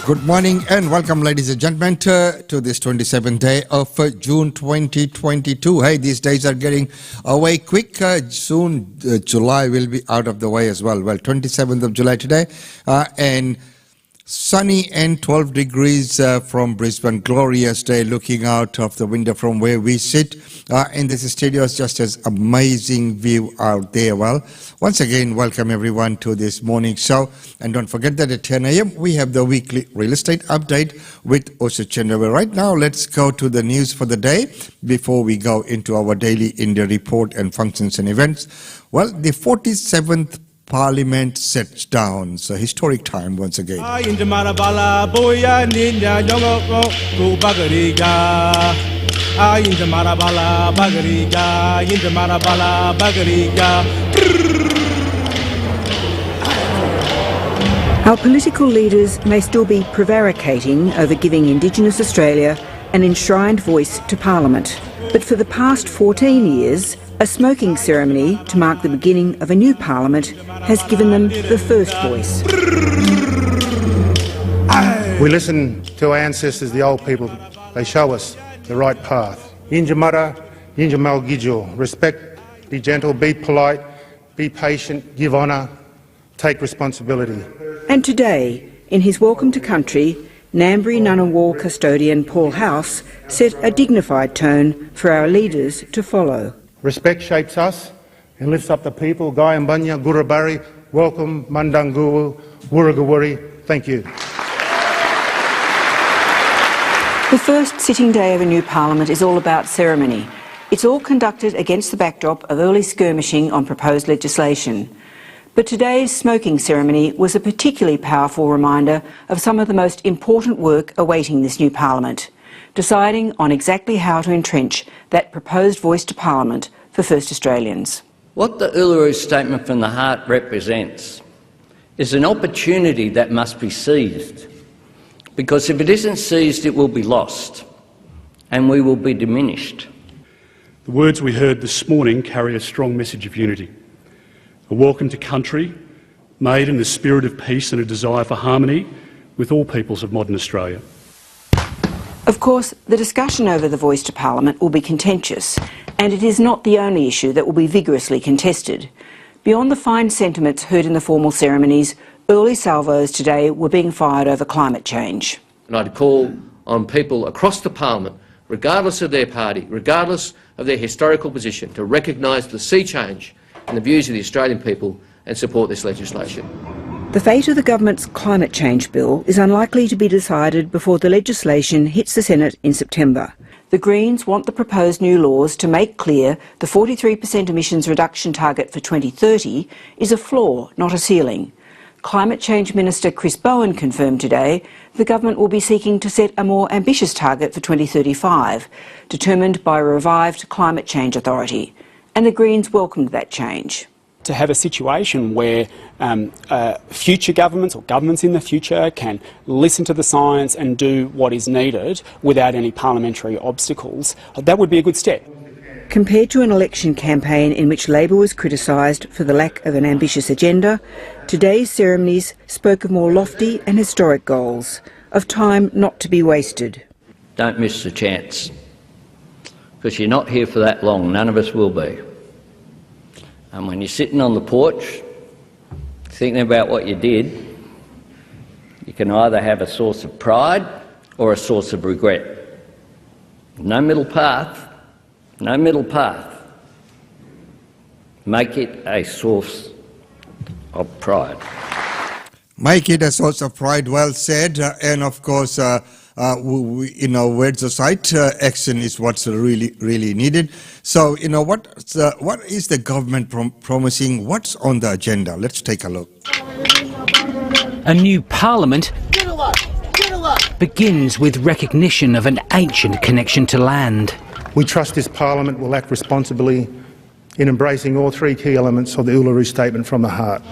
Good morning and welcome, ladies and gentlemen, to this 27th day of June 2022. Hey, these days are getting away quick. Soon July will be out of the way as well. Well, 27th of July today and sunny and 12 degrees from Brisbane. Glorious day looking out of the window from where we sit. In this studio is just as amazing view out there. Well, once again, welcome everyone to this morning show. And don't forget that at 10 a.m. we have the weekly real estate update with Osha Chandra. Right now, let's go to the news for the day before we go into our daily India report and functions and events. Well, the 47th Parliament sets down. So historic time once again. Our political leaders may still be prevaricating over giving Indigenous Australia an enshrined voice to Parliament. But for the past 14 years, a smoking ceremony to mark the beginning of a new Parliament has given them the first voice. We listen to our ancestors, the old people. They show us the right path. Yinjamara, Yinjamal Gijil. Respect, be gentle, be polite, be patient, give honour, take responsibility. And today, in his welcome to country, Ngambri Ngunnawal custodian Paul House set a dignified tone for our leaders to follow. Respect shapes us and lifts up the people. Gayambanya, Gurabari, welcome, Mandanguru, Wurrugawurri. Thank you. The first sitting day of a new Parliament is all about ceremony. It's all conducted against the backdrop of early skirmishing on proposed legislation. But today's smoking ceremony was a particularly powerful reminder of some of the most important work awaiting this new Parliament, deciding on exactly how to entrench that proposed voice to Parliament for First Australians. What the Uluru Statement from the Heart represents is an opportunity that must be seized, because if it isn't seized, it will be lost and we will be diminished. The words we heard this morning carry a strong message of unity. A welcome to country made in the spirit of peace and a desire for harmony with all peoples of modern Australia. Of course, the discussion over the voice to Parliament will be contentious, and it is not the only issue that will be vigorously contested. Beyond the fine sentiments heard in the formal ceremonies, early salvos today were being fired over climate change. And I'd call on people across the Parliament, regardless of their party, regardless of their historical position, to recognise the sea change and the views of the Australian people and support this legislation. The fate of the government's climate change bill is unlikely to be decided before the legislation hits the Senate in September. The Greens want the proposed new laws to make clear the 43% emissions reduction target for 2030 is a floor, not a ceiling. Climate Change Minister Chris Bowen confirmed today the government will be seeking to set a more ambitious target for 2035, determined by a revived Climate Change Authority. And the Greens welcomed that change. To have a situation where future governments or governments in the future can listen to the science and do what is needed without any parliamentary obstacles, that would be a good step. Compared to an election campaign in which Labor was criticised for the lack of an ambitious agenda, today's ceremonies spoke of more lofty and historic goals, of time not to be wasted. Don't miss the chance, because you're not here for that long. None of us will be. And when you're sitting on the porch thinking about what you did, you can either have a source of pride or a source of regret. No middle path. No middle path. Make it a source of pride. Make it a source of pride, well said. And of course, words aside, action is what's really needed. So, what is the government promising? What's on the agenda? Let's take a look. A new Parliament begins with recognition of an ancient connection to land. We trust this Parliament will act responsibly in embracing all three key elements of the Uluru Statement from the Heart.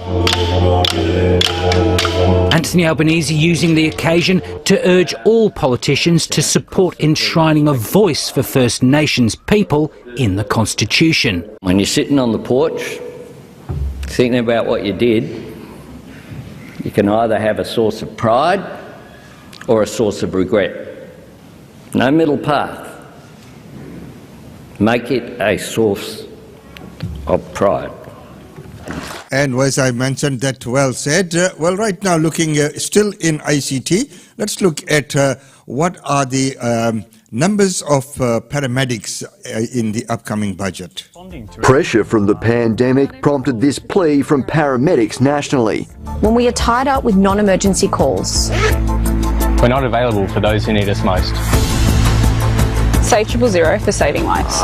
Anthony Albanese using the occasion to urge all politicians to support enshrining a voice for First Nations people in the Constitution. When you're sitting on the porch thinking about what you did, you can either have a source of pride or a source of regret. No middle path. Make it a source of pride. And as I mentioned, that well said. Well, right now, looking still in ICT, let's look at what are the numbers of paramedics in the upcoming budget. Pressure from the pandemic prompted this plea from paramedics nationally. When we are tied up with non-emergency calls, we're not available for those who need us most. Say 000 for saving lives.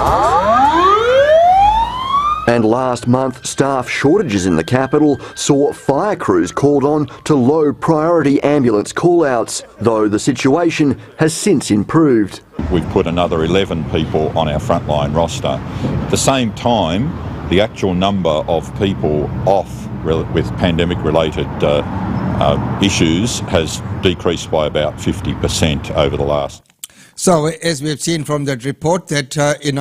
And last month, staff shortages in the capital saw fire crews called on to low priority ambulance call-outs, though the situation has since improved. We've put another 11 people on our frontline roster. At the same time, the actual number of people off with pandemic-related issues has decreased by about 50% over the last. So, as we've seen from that report, that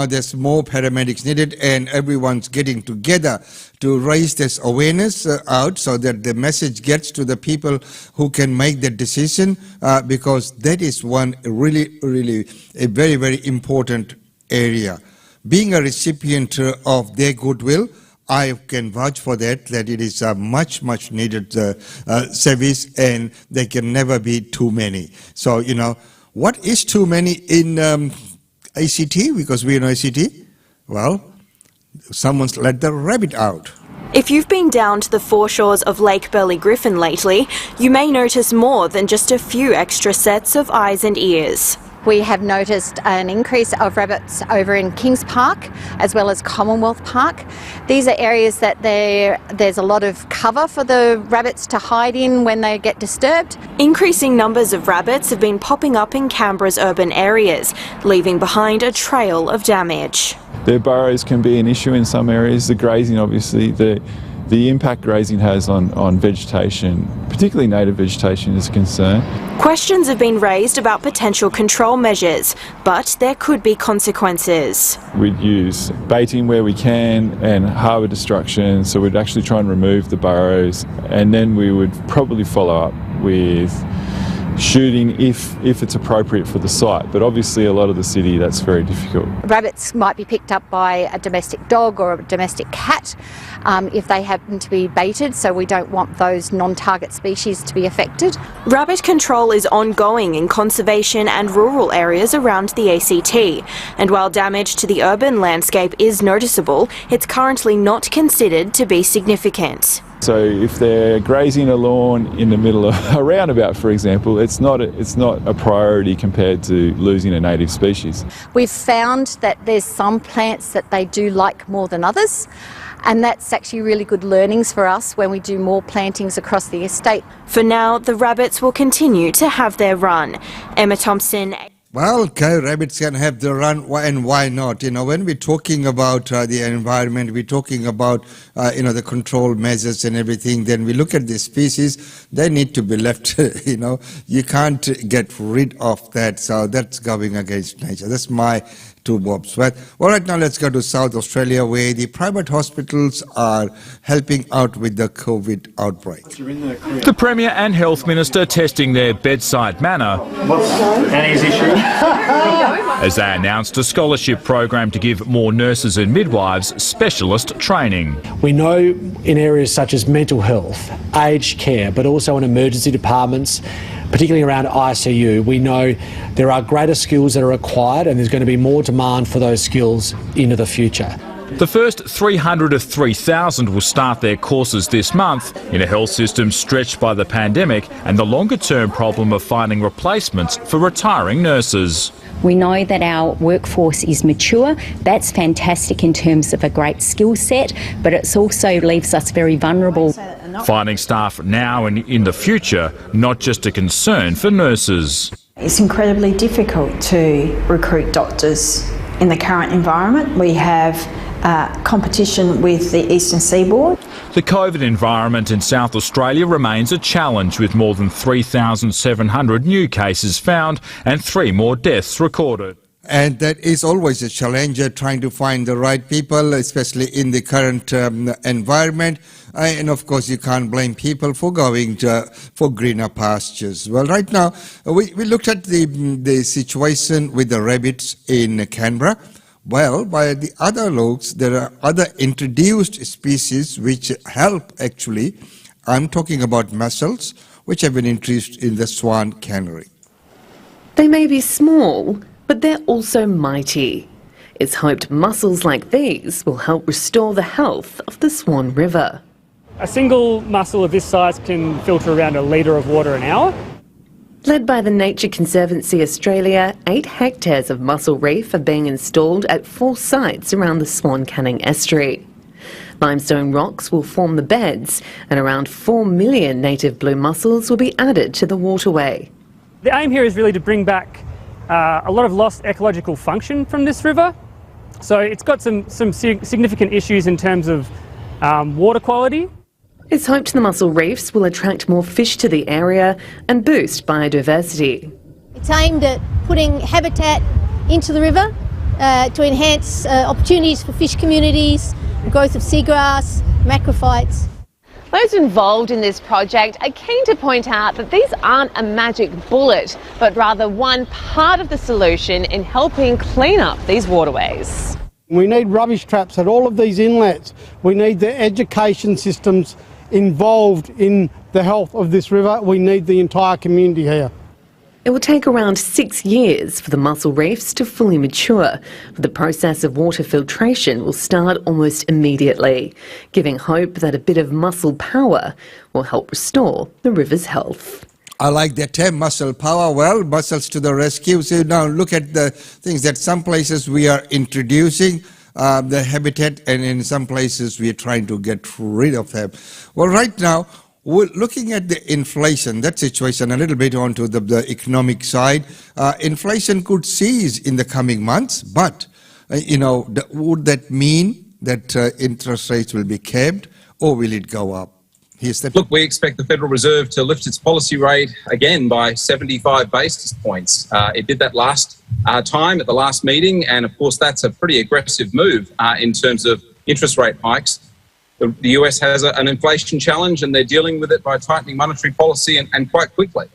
there's more paramedics needed, and everyone's getting together to raise this awareness out, so that the message gets to the people who can make the decision, because that is one really a very, very important area. Being a recipient of their goodwill, I can vouch for that it is a much needed service, and there can never be too many. So, what is too many in ACT? Because we're in ACT. Well, someone's let the rabbit out. If you've been down to the foreshores of Lake Burley Griffin lately, you may notice more than just a few extra sets of eyes and ears. we have noticed an increase of rabbits over in Kings Park as well as Commonwealth Park. These are areas that there's a lot of cover for the rabbits to hide in when they get disturbed. Increasing numbers of rabbits have been popping up in Canberra's urban areas, leaving behind a trail of damage. Their burrows can be an issue in some areas. The grazing, obviously, the impact grazing has on vegetation, particularly native vegetation, is a concern. Questions have been raised about potential control measures, but there could be consequences. We'd use baiting where we can and harbour destruction, so we'd actually try and remove the burrows, and then we would probably follow up with shooting if it's appropriate for the site, but obviously a lot of the city that's very difficult. Rabbits might be picked up by a domestic dog or a domestic cat if they happen to be baited, so we don't want those non-target species to be affected. Rabbit control is ongoing in conservation and rural areas around the ACT, and while damage to the urban landscape is noticeable, it's currently not considered to be significant. So if they're grazing a lawn in the middle of a roundabout, for example, it's not a priority compared to losing a native species. We've found that there's some plants that they do like more than others, and that's actually really good learnings for us when we do more plantings across the estate. For now, the rabbits will continue to have their run. Emma Thompson. Well, okay, rabbits can have the run, and why not? You know, when we're talking about the environment, we're talking about, the control measures and everything, then we look at these species, they need to be left, you can't get rid of that, so that's going against nature. That's my two bobs. Well, right now let's go to South Australia, where the private hospitals are helping out with the COVID outbreak. The Premier and Health Minister testing their bedside manner as they announced a scholarship program to give more nurses and midwives specialist training. We know in areas such as mental health, aged care, but also in emergency departments, particularly around ICU, we know there are greater skills that are required, and there's going to be more demand for those skills into the future. The first 300 of 3,000 will start their courses this month in a health system stretched by the pandemic and the longer-term problem of finding replacements for retiring nurses. We know that our workforce is mature. That's fantastic in terms of a great skill set, but it also leaves us very vulnerable. Finding staff now and in the future, not just a concern for nurses. It's incredibly difficult to recruit doctors in the current environment. We have competition with the Eastern Seaboard. The COVID environment in South Australia remains a challenge, with more than 3,700 new cases found and 3 more deaths recorded. And that is always a challenge, trying to find the right people, especially in the current environment. And of course, you can't blame people for going for greener pastures. Well, right now, we looked at the situation with the rabbits in Canberra. Well, by the other looks, there are other introduced species which help actually. I'm talking about mussels, which have been introduced in the Swan Cannery. They may be small, but they're also mighty. It's hoped mussels like these will help restore the health of the Swan River. A single mussel of this size can filter around 1 litre of water an hour. Led by the Nature Conservancy Australia, 8 hectares of mussel reef are being installed at 4 sites around the Swan Canning estuary. Limestone rocks will form the beds, and around 4 million native blue mussels will be added to the waterway. The aim here is really to bring back a lot of lost ecological function from this river. So it's got some significant issues in terms of water quality. It's hoped the mussel reefs will attract more fish to the area and boost biodiversity. It's aimed at putting habitat into the river to enhance opportunities for fish communities, growth of seagrass, macrophytes. Those involved in this project are keen to point out that these aren't a magic bullet, but rather one part of the solution in helping clean up these waterways. We need rubbish traps at all of these inlets. We need the education systems involved in the health of this river. We need the entire community here. It will take around 6 years for the mussel reefs to fully mature, but the process of water filtration will start almost immediately, giving hope that a bit of mussel power will help restore the river's health. I like that term, muscle power. Well, mussels to the rescue. So now look at the things that some places we are introducing the habitat, and in some places we are trying to get rid of them. Well, right now, we're looking at the inflation, that situation, a little bit onto the economic side. Inflation could cease in the coming months, but, would that mean that interest rates will be capped, or will it go up? Look, we expect the Federal Reserve to lift its policy rate again by 75 basis points. It did that last time at the last meeting, and of course that's a pretty aggressive move in terms of interest rate hikes. The US has an inflation challenge, and they're dealing with it by tightening monetary policy and quite quickly.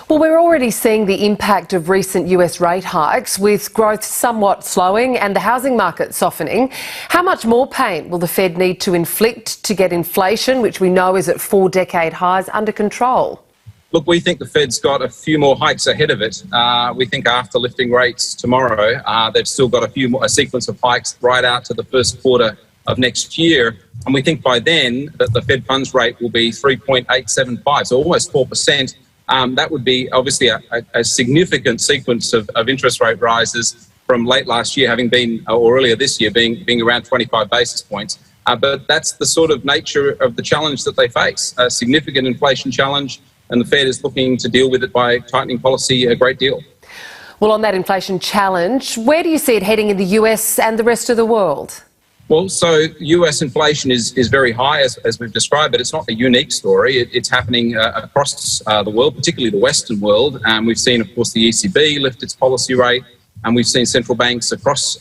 Well, we're already seeing the impact of recent US rate hikes, with growth somewhat slowing and the housing market softening. How much more pain will the Fed need to inflict to get inflation, which we know is at 4-decade highs, under control? Look, we think the Fed's got a few more hikes ahead of it. We think after lifting rates tomorrow, they've still got a sequence of hikes right out to the first quarter of next year, and we think by then that the Fed funds rate will be 3.875, so almost 4%. That would be obviously a significant sequence of interest rate rises from late last year, having been, or earlier this year, being around 25 basis points. But that's the sort of nature of the challenge that they face, a significant inflation challenge, and the Fed is looking to deal with it by tightening policy a great deal. Well, on that inflation challenge, where do you see it heading in the US and the rest of the world? Well, so US inflation is very high, as we've described, but it's not a unique story. It's happening across the world, particularly the Western world. We've seen, of course, the ECB lift its policy rate, and we've seen central banks across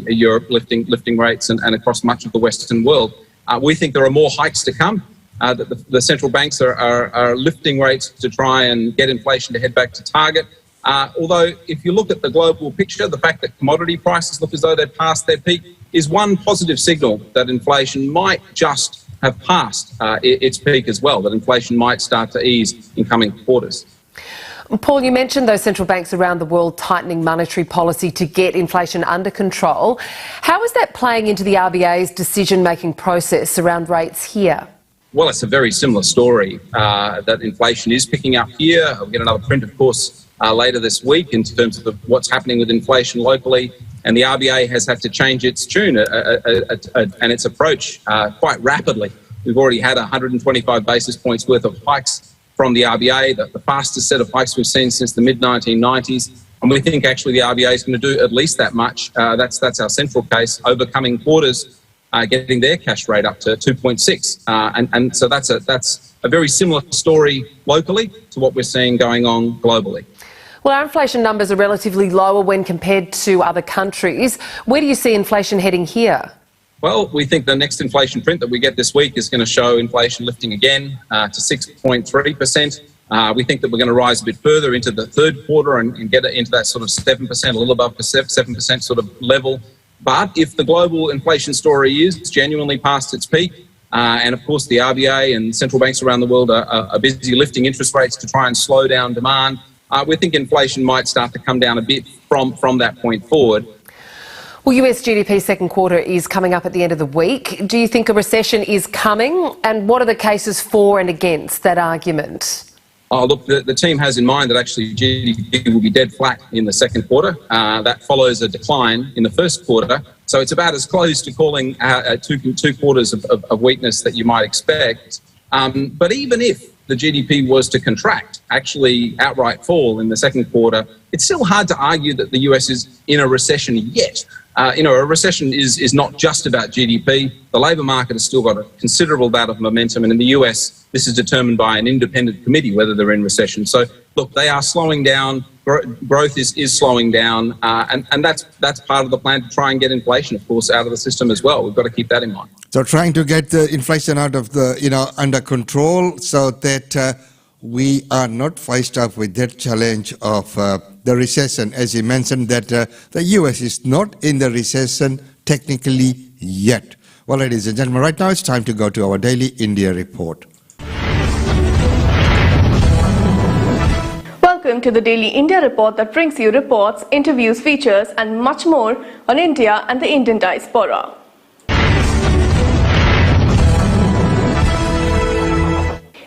Europe lifting rates and across much of the Western world. We think there are more hikes to come. The central banks are lifting rates to try and get inflation to head back to target. Although, if you look at the global picture, the fact that commodity prices look as though they've passed their peak is one positive signal that inflation might just have passed its peak as well, that inflation might start to ease in coming quarters. Paul, you mentioned those central banks around the world tightening monetary policy to get inflation under control. How is that playing into the RBA's decision-making process around rates here? Well, it's a very similar story, that inflation is picking up here. We'll get another print, of course, later this week in terms of what's happening with inflation locally. And the RBA has had to change its tune and its approach quite rapidly. We've already had 125 basis points worth of hikes from the RBA, the fastest set of hikes we've seen since the mid-1990s. And we think actually the RBA is going to do at least that much. That's our central case, over coming quarters, getting their cash rate up to 2.6. And so that's a very similar story locally to what we're seeing going on globally. Well, our inflation numbers are relatively lower when compared to other countries. Where do you see inflation heading here? Well, we think the next inflation print that we get this week is going to show inflation lifting again to 6.3%. We think that we're going to rise a bit further into the third quarter and get it into that sort of 7%, a little above the 7% sort of level. But if the global inflation story is genuinely past its peak, and of course the RBA and central banks around the world are busy lifting interest rates to try and slow down demand, we think inflation might start to come down a bit from that point forward. Well, US GDP second quarter is coming up at the end of the week. Do you think a recession is coming? And what are the cases for and against that argument? Oh, look, the team has in mind that actually GDP will be dead flat in the second quarter. That follows a decline in the first quarter. So it's about as close to calling two quarters of weakness that you might expect. But even if the GDP was to contract, actually outright fall in the second quarter, it's still hard to argue that the US is in a recession yet. A recession is not just about GDP. The labour market has still got a considerable amount of momentum, and in the US, this is determined by an independent committee whether they're in recession. So, look, they are slowing down. Growth is slowing down, and that's part of the plan to try and get inflation, of course, out of the system as well. We've got to keep that in mind. So, trying to get the inflation out of the under control, so that we are not faced up with that challenge of the recession. As you mentioned, that the US is not in the recession technically yet. Well, ladies and gentlemen, right now it's time to go to our daily India report. Welcome to the Daily India Report that brings you reports, interviews, features and much more on India and the Indian diaspora.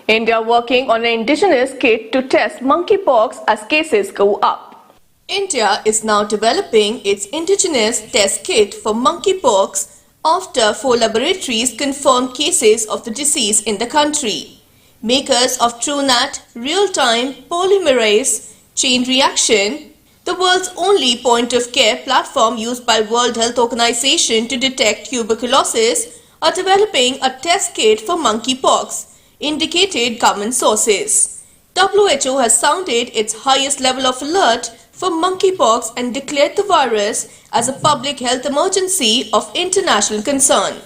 India working on an indigenous kit to test monkeypox as cases go up. India is now developing its indigenous test kit for monkeypox after 4 laboratories confirmed cases of the disease in the country. Makers of TrueNat real-time polymerase chain reaction, the world's only point-of-care platform used by World Health Organization to detect tuberculosis, are developing a test kit for monkeypox, indicated government sources. WHO has sounded its highest level of alert for monkeypox and declared the virus as a public health emergency of international concern.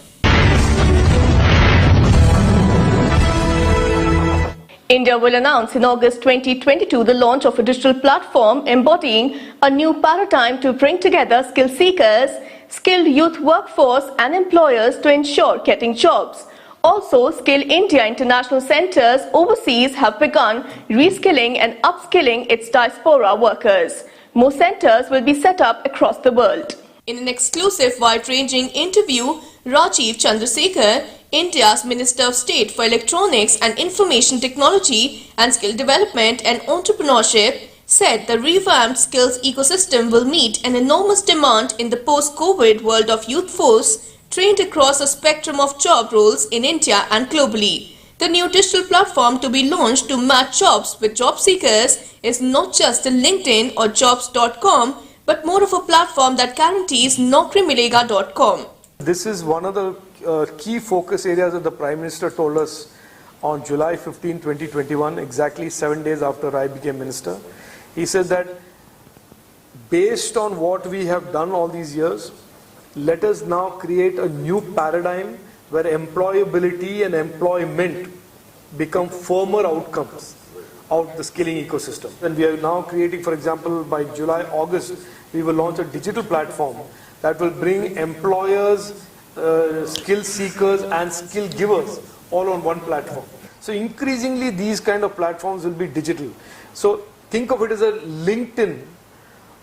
India will announce in August 2022 the launch of a digital platform embodying a new paradigm to bring together skill seekers, skilled youth workforce and employers to ensure getting jobs. Also, Skill India international centres overseas have begun reskilling and upskilling its diaspora workers. More centres will be set up across the world. In an exclusive wide-ranging interview, Rajiv Chandrasekhar, India's Minister of State for Electronics and Information Technology and Skill Development and Entrepreneurship, said the revamped skills ecosystem will meet an enormous demand in the post-COVID world of youth force trained across a spectrum of job roles in India and globally. The new digital platform to be launched to match jobs with job seekers is not just a LinkedIn or jobs.com, but more of a platform that guarantees naukrimilega.com. This is one of the key focus areas that the Prime Minister told us on July 15, 2021, exactly 7 days after I became Minister. He said that based on what we have done all these years, let us now create a new paradigm where employability and employment become firmer outcomes of the skilling ecosystem. And we are now creating, for example, by July, August, we will launch a digital platform that will bring employers, skill seekers and skill givers all on one platform. So increasingly these kind of platforms will be digital. So think of it as a LinkedIn,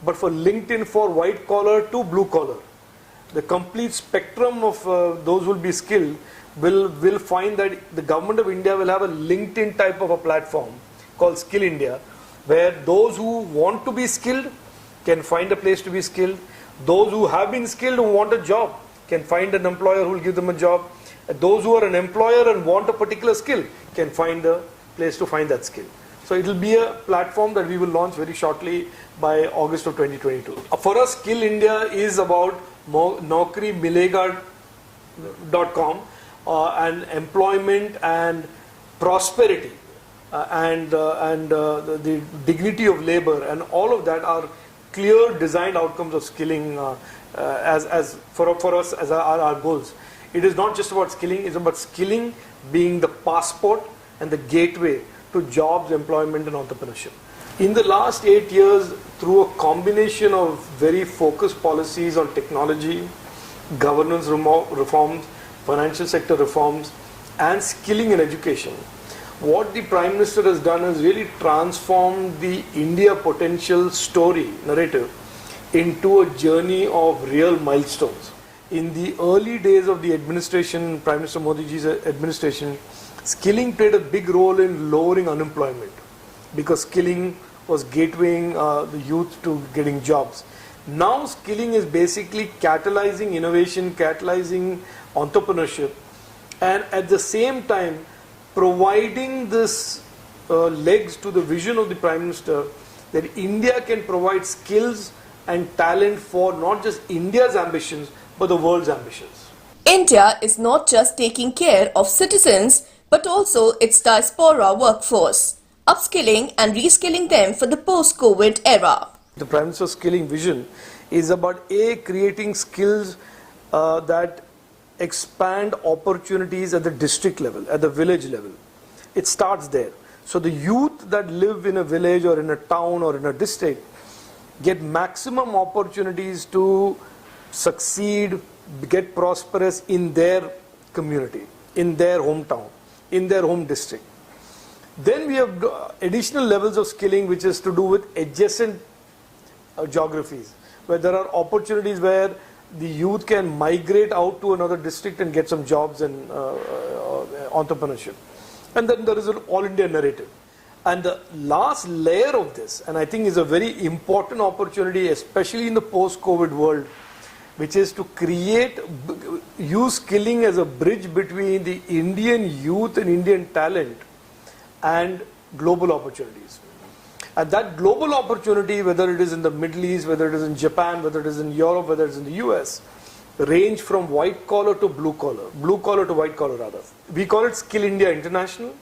but for LinkedIn for white collar to blue collar. The complete spectrum of those who will be skilled will find that the government of India will have a LinkedIn type of a platform called Skill India, where those who want to be skilled can find a place to be skilled. Those who have been skilled who want a job can find an employer who will give them a job. Those who are an employer and want a particular skill can find a place to find that skill. So it will be a platform that we will launch very shortly by August of 2022. For us, Skill India is about naukrimilega.com and employment and prosperity and the dignity of labor, and all of that are clear designed outcomes of skilling as for us as our goals. It is not just about skilling, it's about skilling being the passport and the gateway to jobs, employment and entrepreneurship. In the last 8 years, through a combination of very focused policies on technology, governance reforms, financial sector reforms and skilling in education, what the Prime Minister has done is really transformed the India potential story narrative into a journey of real milestones. In the early days of the administration, Prime Minister Modi ji's administration, skilling played a big role in lowering unemployment because skilling was gatewaying the youth to getting jobs. Now skilling is basically catalyzing innovation, catalyzing entrepreneurship, and at the same time providing this legs to the vision of the Prime Minister that India can provide skills and talent for not just India's ambitions but the world's ambitions. India is not just taking care of citizens but also its diaspora workforce, upskilling and reskilling them for the post-COVID era. The Prime Minister's skilling vision is about creating skills that expand opportunities at the district level, at the village level. It starts there. So the youth that live in a village or in a town or in a district get maximum opportunities to succeed, get prosperous in their community, in their hometown, in their home district. Then we have additional levels of skilling which is to do with adjacent geographies, where there are opportunities where the youth can migrate out to another district and get some jobs and entrepreneurship. And then there is an all India narrative. And the last layer of this, and I think is a very important opportunity, especially in the post-COVID world, which is to use skilling as a bridge between the Indian youth and Indian talent and global opportunities. And that global opportunity, whether it is in the Middle East, whether it is in Japan, whether it is in Europe, whether it is in the US, range from white collar to blue collar to white collar rather. We call it Skill India International,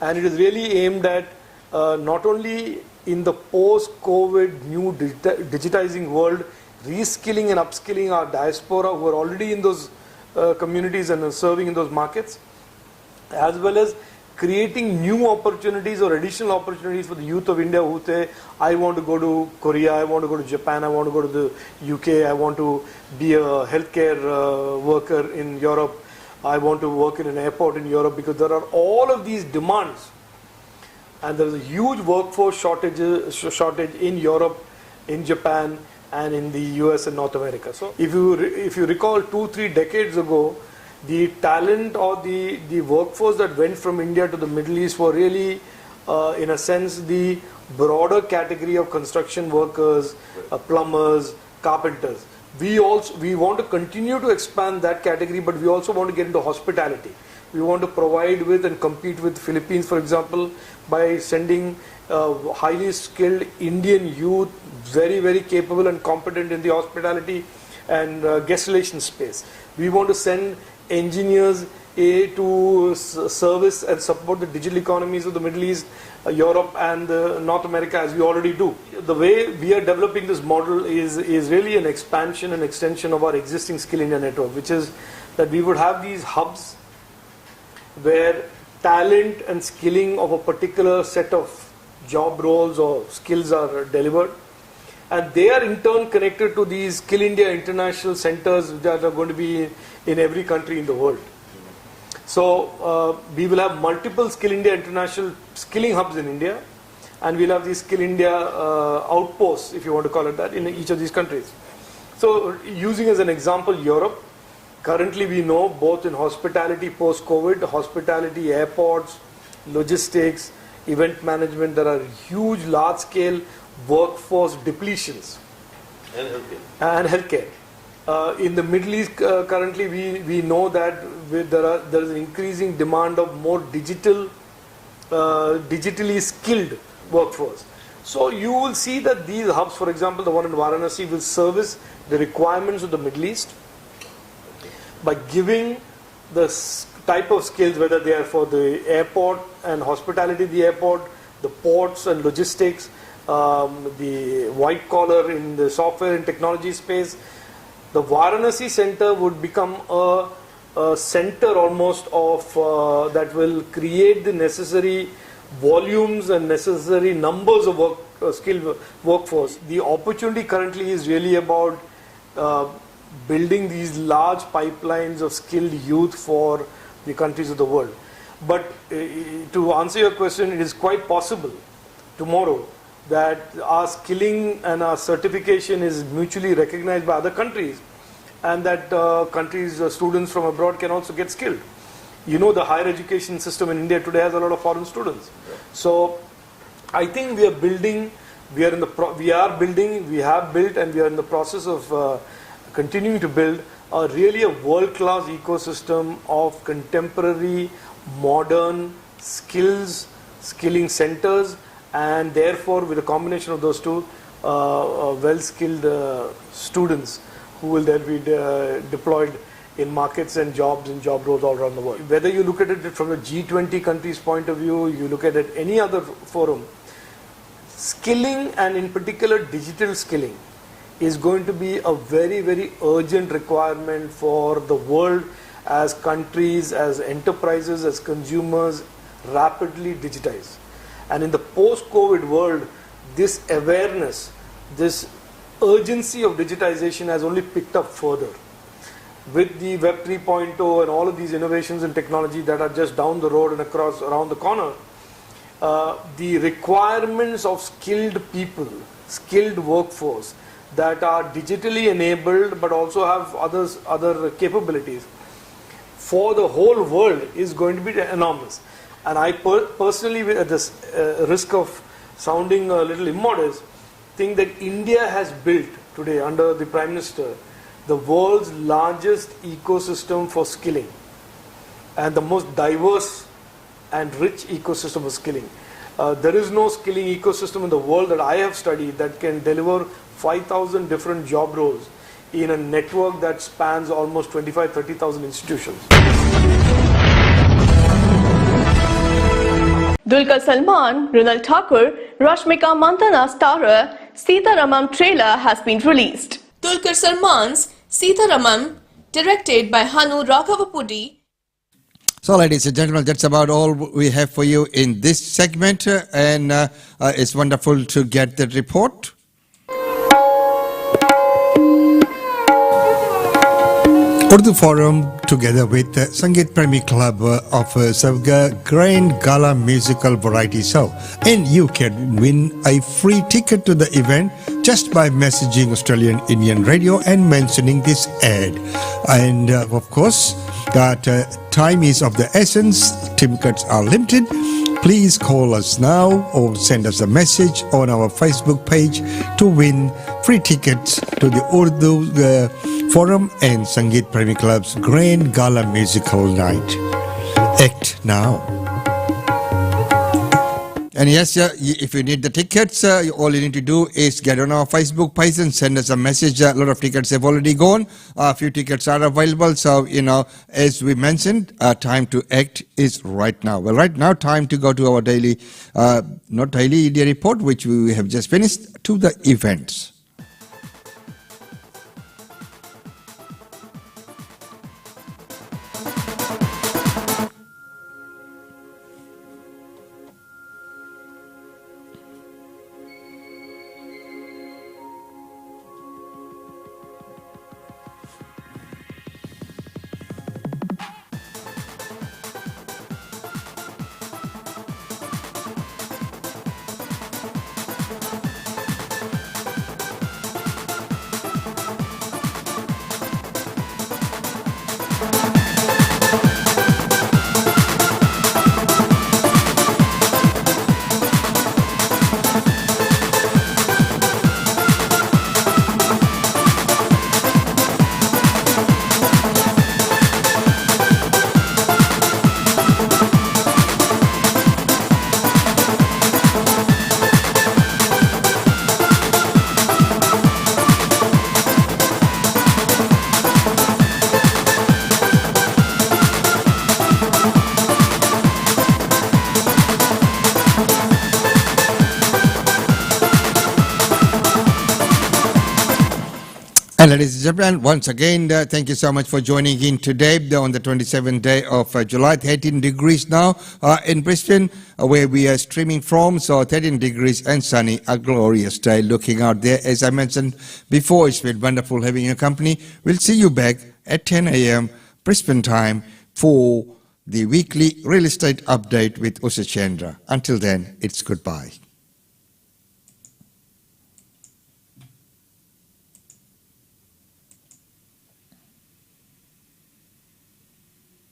and it is really aimed at not only in the post-COVID new digitizing world, reskilling and upskilling our diaspora who are already in those communities and are serving in those markets, as well as creating new opportunities or additional opportunities for the youth of India who say, I want to go to Korea, I want to go to Japan, I want to go to the UK, I want to be a healthcare worker in Europe, I want to work in an airport in Europe, because there are all of these demands. And there is a huge workforce shortage in Europe, in Japan, and in the US and North America. So if you recall 2-3 decades ago, the talent or the workforce that went from India to the Middle East were really, in a sense, the broader category of construction workers, plumbers, carpenters. We want to continue to expand that category, but we also want to get into hospitality. We want to provide with and compete with Philippines, for example, by sending highly skilled Indian youth, very, very capable and competent in the hospitality and guest relations space. We want to send engineers to service and support the digital economies of the Middle East, Europe and North America, as we already do. The way we are developing this model is really an expansion and extension of our existing Skill India network, which is that we would have these hubs where talent and skilling of a particular set of job roles or skills are delivered, and they are in turn connected to these Skill India International centers that are going to be in every country in the world. So we will have multiple Skill India International skilling hubs in India, and we'll have these Skill India outposts, if you want to call it that, in each of these countries. So using as an example Europe, currently we know both in hospitality post-COVID, hospitality, airports, logistics, event management, there are huge large-scale workforce depletions. And healthcare. In the Middle East currently we know that there is an increasing demand of more digitally skilled workforce. So you will see that these hubs, for example the one in Varanasi, will service the requirements of the Middle East by giving the type of skills, whether they are for the airport and hospitality, the airport, the ports and logistics, the white collar in the software and technology space. The Varanasi center would become a center almost of that will create the necessary volumes and necessary numbers of skilled workforce. The opportunity currently is really about building these large pipelines of skilled youth for the countries of the world. But to answer your question, it is quite possible tomorrow that our skilling and our certification is mutually recognized by other countries, and that countries, students from abroad can also get skilled. You know, the higher education system in India today has a lot of foreign students. So I think we are building, we have built, and we are in the process of continuing to build really a world-class ecosystem of contemporary, modern skilling centers, and therefore with a combination of those two, well-skilled students who will then be deployed in markets and jobs and job roles all around the world. Whether you look at it from a G20 countries point of view, you look at it any other forum, skilling, and in particular digital skilling, is going to be a very, very urgent requirement for the world as countries, as enterprises, as consumers rapidly digitize. And in the post-COVID world, this awareness, this urgency of digitization has only picked up further. With the Web 3.0 and all of these innovations in technology that are just down the road and around the corner, the requirements of skilled people, skilled workforce that are digitally enabled but also have other capabilities for the whole world is going to be enormous. And I personally, at this risk of sounding a little immodest, think that India has built today under the Prime Minister the world's largest ecosystem for skilling and the most diverse and rich ecosystem of skilling. There is no skilling ecosystem in the world that I have studied that can deliver 5,000 different job roles in a network that spans almost 25-30,000 institutions. Dulquer Salman, Runal Thakur, Rashmika Mandanna starrer Sita Ramam trailer has been released. Dulquer Salman's Sita Ramam, directed by Hanu Raghavapudi. So, ladies and gentlemen, that's about all we have for you in this segment, and it's wonderful to get the report. Urdu Forum, together with Sangeet Premi Club, offers a grand gala musical variety show, and you can win a free ticket to the event just by messaging Australian Indian Radio and mentioning this ad. And of course, that time is of the essence. Tickets are limited. Please call us now or send us a message on our Facebook page to win free tickets to the Urdu Forum and Sangeet Premi Club's Grand Gala Musical Night. Act now. And yes, if you need the tickets, all you need to do is get on our Facebook page and send us a message. A lot of tickets have already gone. A few tickets are available. So, as we mentioned, time to act is right now. Well, right now, time to go to our daily, not daily India report, which we have just finished, to the events. Ladies and gentlemen, once again, thank you so much for joining in today on the 27th day of July. 13 degrees now in Brisbane, where we are streaming from. So 13 degrees and sunny, a glorious day looking out there. As I mentioned before, it's been wonderful having your company. We'll see you back at 10 a.m. Brisbane time for the weekly real estate update with Usha Chandra. Until then, it's goodbye.